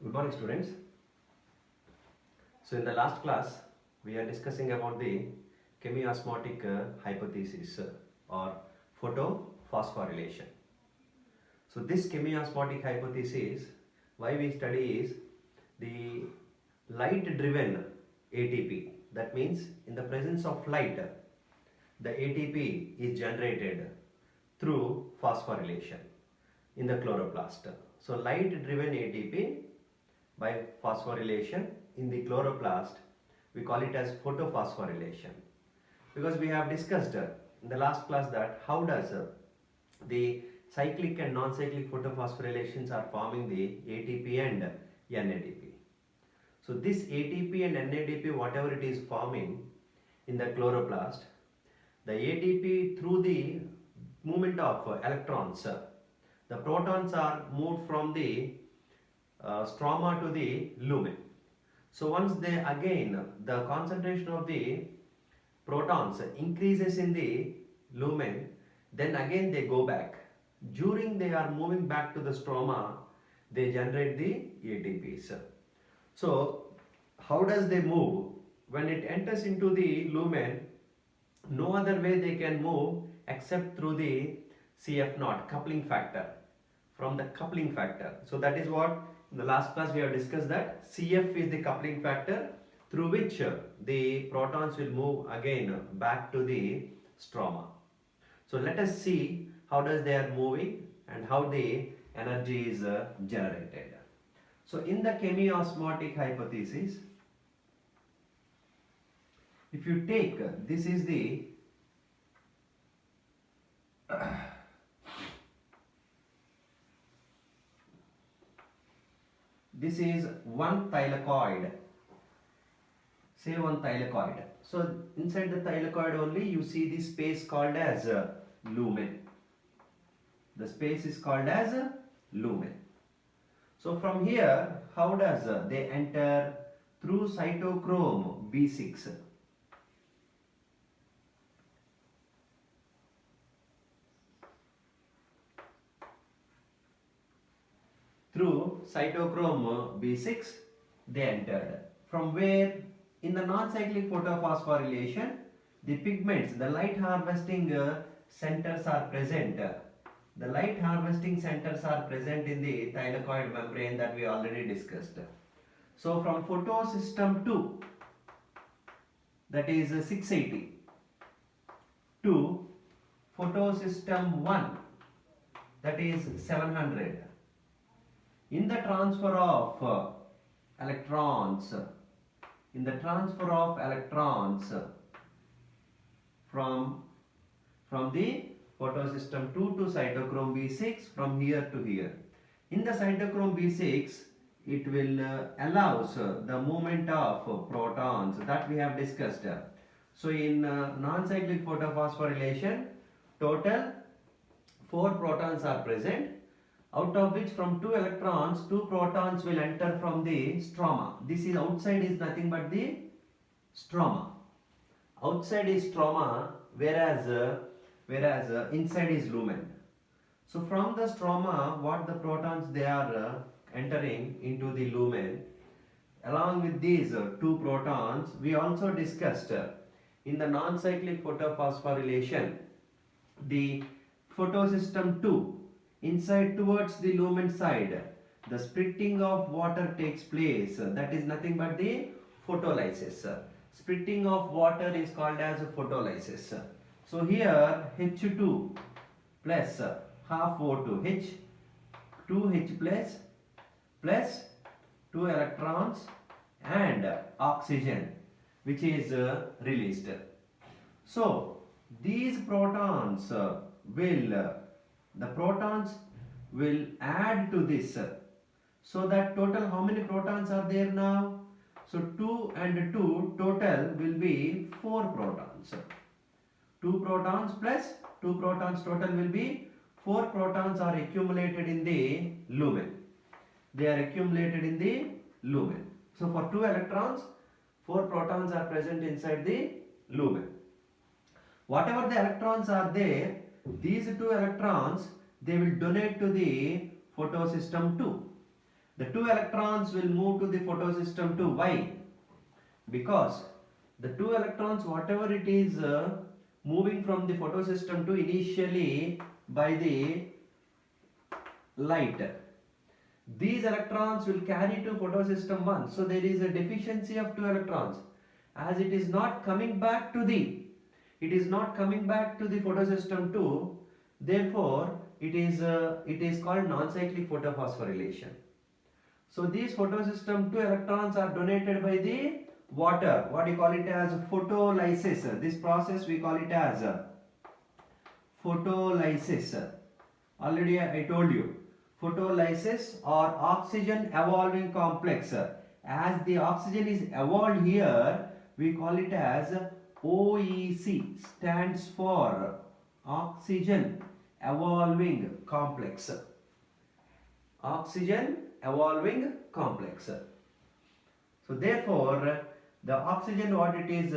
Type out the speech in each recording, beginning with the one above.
Good morning, students. So, in the last class, we are discussing about the chemiosmotic hypothesis or photophosphorylation. So, this chemiosmotic hypothesis, why we study is the light-driven ATP. That means, in the presence of light, the ATP is generated through phosphorylation in the chloroplast. So, light-driven ATP by phosphorylation in the chloroplast, we call it as photophosphorylation, because we have discussed in the last class that how does the cyclic and non-cyclic photophosphorylations are forming the ATP and NADP. So this ATP and NADP, whatever it is forming in the chloroplast, the ATP through the movement of electrons, the protons are moved from the stroma to the lumen. So once they again, the concentration of the protons increases in the lumen, then again they go back. During they are moving back to the stroma, they generate the ATPs. So how does they move? When it enters into the lumen, no other way they can move except through the CF0 coupling factor, from the coupling factor. So that is what in the last class we have discussed, that CF is the coupling factor through which the protons will move again back to the stroma. So let us see how does they are moving and how the energy is generated. So in the chemiosmotic hypothesis, if you take this is the this is one thylakoid, say one thylakoid. So inside the thylakoid only you see the space called as lumen. The space is called as lumen. So from here, how does they enter? Through cytochrome B6. Through cytochrome B6 they entered. From where? In the non-cyclic photophosphorylation, the pigments, the light harvesting centers are present. The light harvesting centers are present in the thylakoid membrane that we already discussed. So from photosystem 2, that is 680, to photosystem 1, that is 700. In the transfer of electrons, from the photosystem 2 to cytochrome B6, from here to here. In the cytochrome B6, it will allows the movement of protons that we have discussed. So in non-cyclic photophosphorylation, total 4 protons are present, out of which from 2 electrons, 2 protons will enter from the stroma. This is outside is nothing but the stroma. Outside is stroma, whereas inside is lumen. So from the stroma, what the protons they are entering into the lumen, along with these 2 protons, we also discussed in the non-cyclic photophosphorylation, the photosystem 2, inside towards the lumen side, the splitting of water takes place. That is nothing but the photolysis. Splitting of water is called as photolysis. So here H2 plus half O2, H 2H plus 2 electrons and oxygen, which is released. So these protons the protons will add to this, so that total how many protons are there now? So 2 and 2 total will be 4 protons. 2 protons plus 2 protons total will be 4 protons are accumulated in the lumen. They are accumulated in the lumen. So for 2 electrons, 4 protons are present inside the lumen. Whatever the electrons are there, these 2 electrons they will donate to the photosystem 2. The 2 electrons will move to the photosystem 2. Why? Because the 2 electrons, whatever it is moving from the photosystem 2 initially by the light, these electrons will carry to photosystem 1. So there is a deficiency of 2 electrons, as it is not coming back to the photosystem 2. Therefore it is called non-cyclic photophosphorylation. So these photosystem 2 electrons are donated by the water. What you call it as photolysis. This process we call it as photolysis. Already I told you, photolysis or oxygen evolving complex. As the oxygen is evolved here, we call it as OEC, stands for oxygen evolving complex. Oxygen evolving complex. So therefore the oxygen what it is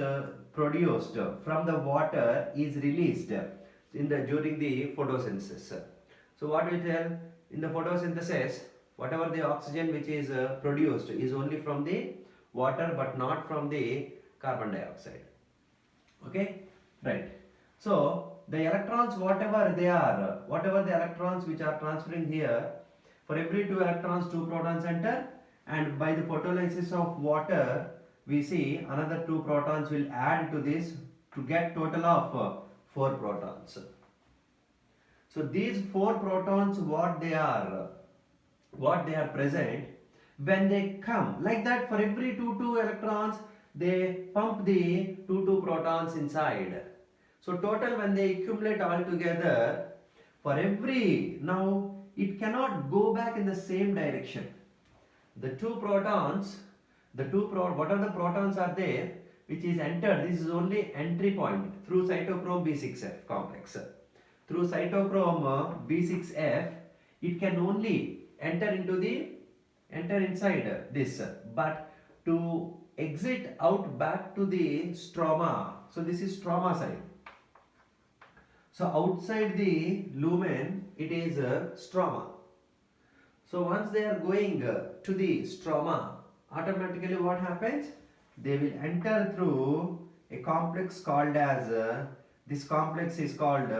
produced from the water is released during the photosynthesis. So what we tell, in the photosynthesis, whatever the oxygen which is produced is only from the water but not from the carbon dioxide. Okay, right. So the electrons, whatever the electrons which are transferring here, for every 2 electrons 2 protons enter, and by the photolysis of water we see another 2 protons will add to this to get total of 4 protons. So these 4 protons, what they are present when they come, like that for every 2 electrons they pump the 2 protons inside. So total when they accumulate all together, for every, now it cannot go back in the same direction. The 2 protons, whatever the protons are there which is entered, this is only entry point through cytochrome B6F complex. Through cytochrome B6F, it can only enter inside this, but to exit out back to the stroma. So this is stroma side. So outside the lumen it is stroma. So once they are going to the stroma, automatically what happens? They will enter through a complex called as, this complex is called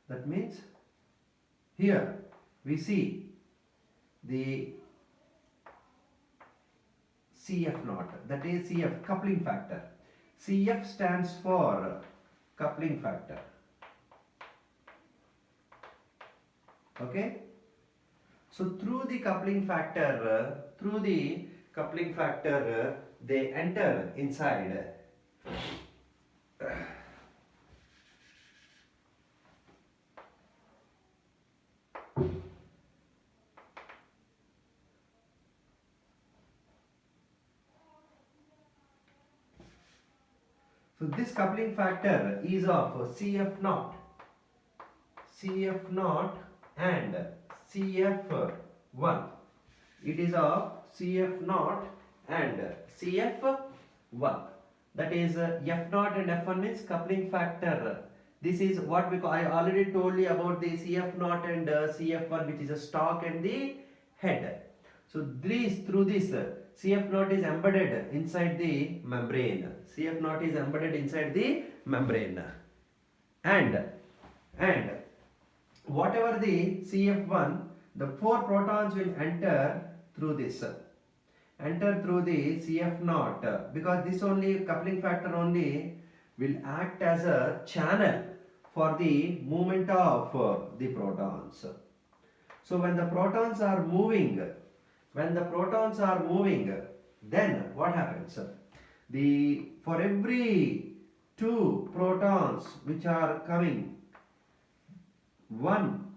that means here we see the CF naught, that is CF, coupling factor. CF stands for coupling factor. Okay, so through the coupling factor, they enter inside. So this coupling factor is of CF naught and CF1. It is of CF naught and CF1. That is F naught and F1 means coupling factor. This is what we call, I already told you about the CF naught and CF1, which is a stalk and the head. So through this CF naught is embedded inside the membrane. CF naught is embedded inside the membrane. And whatever the CF1, the 4 protons will enter through this. Enter through the CF naught, because this only coupling factor only will act as a channel for the movement of the protons. So when the protons are moving, then what happens? For every 2 protons which are coming, one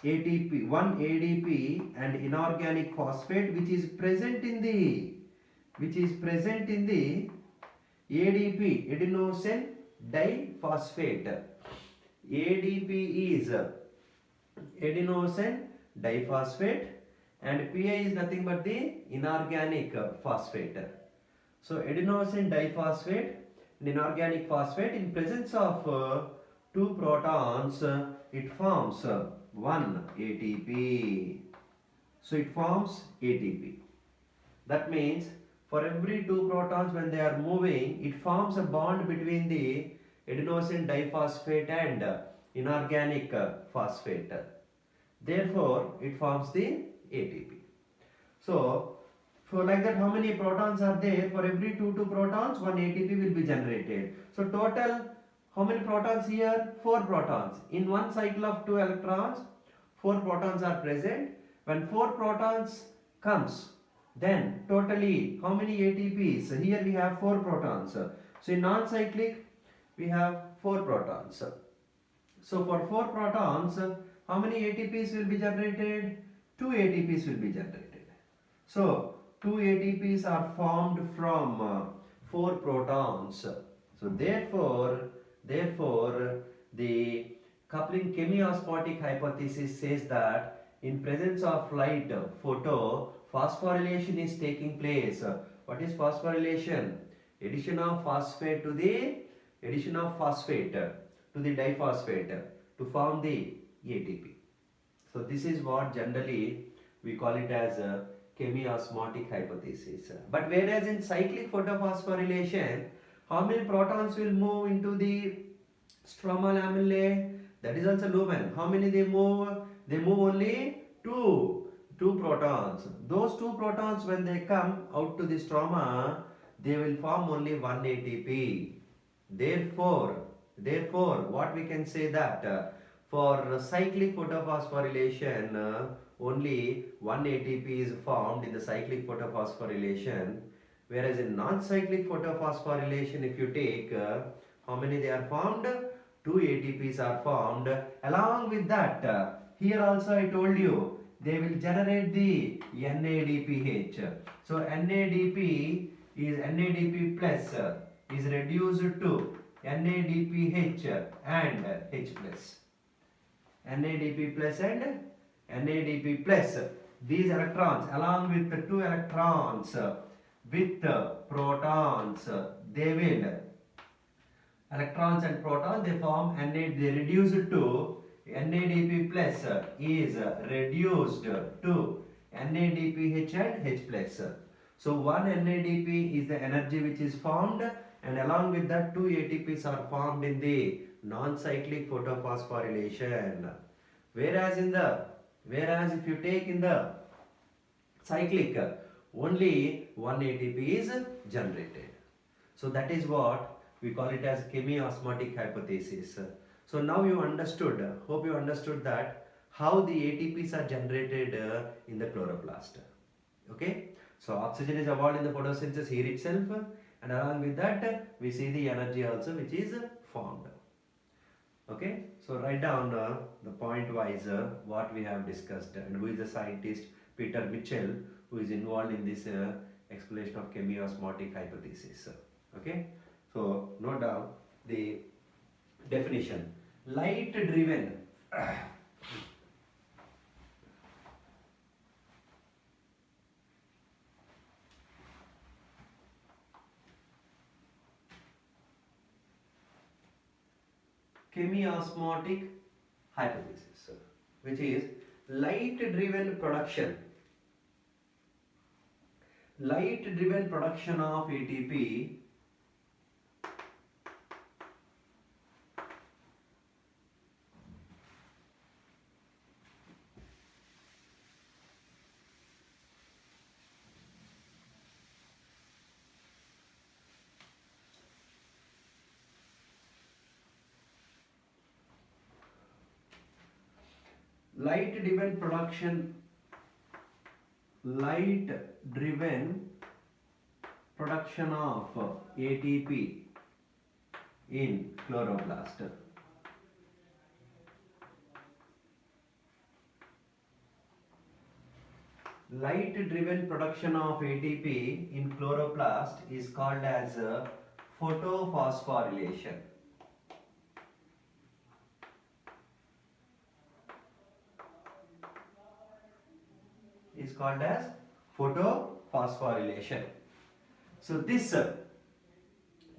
ADP and inorganic phosphate which is present in the ADP, adenosine diphosphate. ADP is adenosine diphosphate and PI is nothing but the inorganic phosphate. So adenosine diphosphate and inorganic phosphate, in presence of two protons, it forms one ATP. So it forms ATP. That means for every two protons when they are moving, it forms a bond between the adenosine diphosphate and inorganic phosphate. Therefore, it forms the ATP. So, for like that, how many protons are there? For every two protons, one ATP will be generated. So, total, how many protons here? 4 protons. In one cycle of 2 electrons, 4 protons are present. When 4 protons comes, then totally, how many ATPs? Here we have 4 protons. So, in non-cyclic, we have 4 protons. So, for 4 protons, how many ATPs will be generated? 2 ATPs will be generated. So, 2 ATPs are formed from 4 protons. So, therefore, the coupling chemiosmotic hypothesis says that in presence of light, phosphorylation is taking place. What is phosphorylation? Addition of phosphate to the diphosphate to form the ATP. So this is what generally we call it as a chemiosmotic hypothesis. But whereas in cyclic photophosphorylation, how many protons will move into the stroma lamellae? That is also lumen. How many they move? They move only two protons. Those two protons, when they come out to the stroma, they will form only one ATP. Therefore, what we can say that for cyclic photophosphorylation, only one ATP is formed in the cyclic photophosphorylation, whereas in non-cyclic photophosphorylation, if you take how many they are formed? Two ATPs are formed. Along with that, here also I told you they will generate the NADPH. So NADP plus is reduced to NADPH and H plus. NADP plus and NADP plus. These electrons along with the two electrons with protons, they will, electrons and protons, they form they reduce to NADP plus is reduced to NADPH and H plus. So one NADP is the energy which is formed, and along with that 2 ATPs are formed in the non-cyclic photophosphorylation. Whereas if you take in the cyclic, only one ATP is generated. So that is what we call it as chemiosmotic hypothesis. So now you understood, hope you understood that how the ATPs are generated in the chloroplast. Okay, so oxygen is evolved in the photosynthesis here itself, and along with that we see the energy also which is formed. Okay, so write down the point wise what we have discussed, and who is the scientist Peter Mitchell who is involved in this explanation of chemiosmotic hypothesis. Okay, so note down the definition. Light driven chemiosmotic hypothesis, which is light driven production of ATP light driven production of ATP in chloroplast. Light driven production of ATP in chloroplast is called as photophosphorylation. Is called as photophosphorylation. So this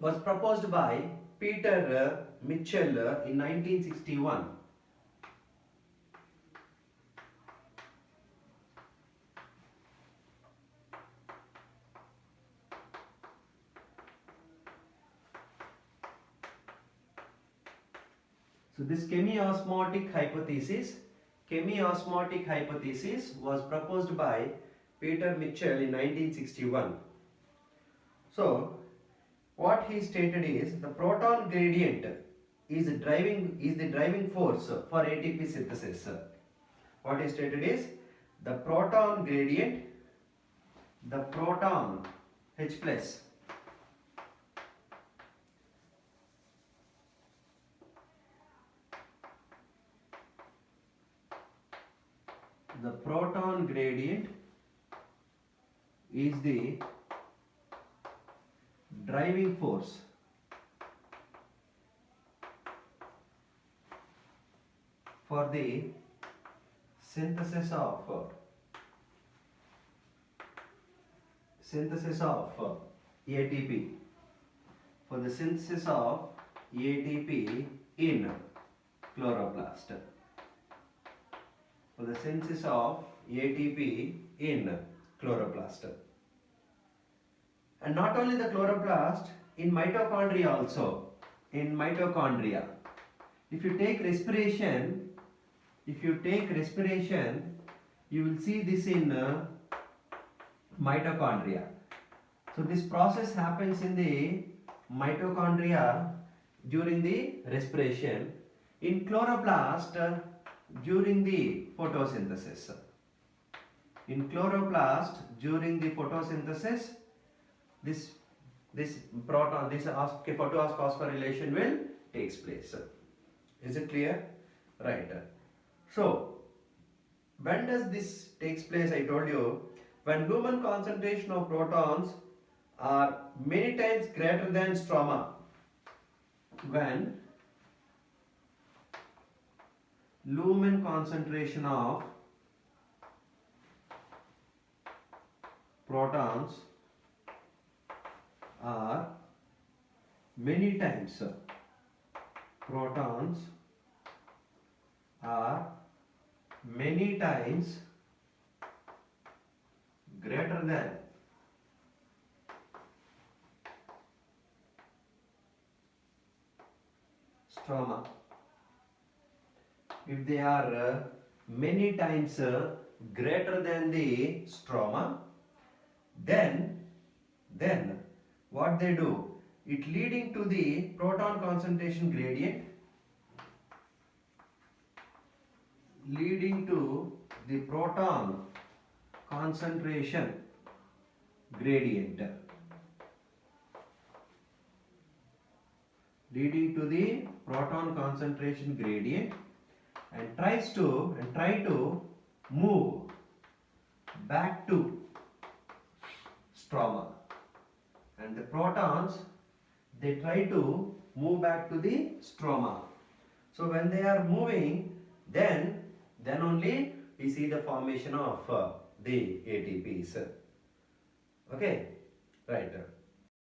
was proposed by Peter Mitchell in 1961. So this chemiosmotic hypothesis was proposed by Peter Mitchell in 1961. So what he stated is the proton gradient is the driving force for ATP synthesis. What he stated is the proton gradient, the proton H plus, the proton gradient is the driving force for the synthesis of ATP, for the synthesis of ATP in chloroplast, for the synthesis of ATP in chloroplast. And not only the chloroplast, in mitochondria also. In mitochondria, if you take respiration, you will see this in mitochondria. So this process happens in the mitochondria during the respiration, in chloroplast during the photosynthesis. In chloroplast during the photosynthesis, this photophosphorylation will takes place. Is it clear? Right. So when does this takes place? I told you, when Lumen concentration of protons are many times greater than stroma. When Lumen concentration of protons are many times greater than stroma. If they are many times greater than the stroma, then what they do, it leading to the proton concentration gradient, leading to the proton concentration gradient, and try to move back to stroma. And the protons, they try to move back to the stroma. So when they are moving, then only we see the formation of the ATPs. Okay, right.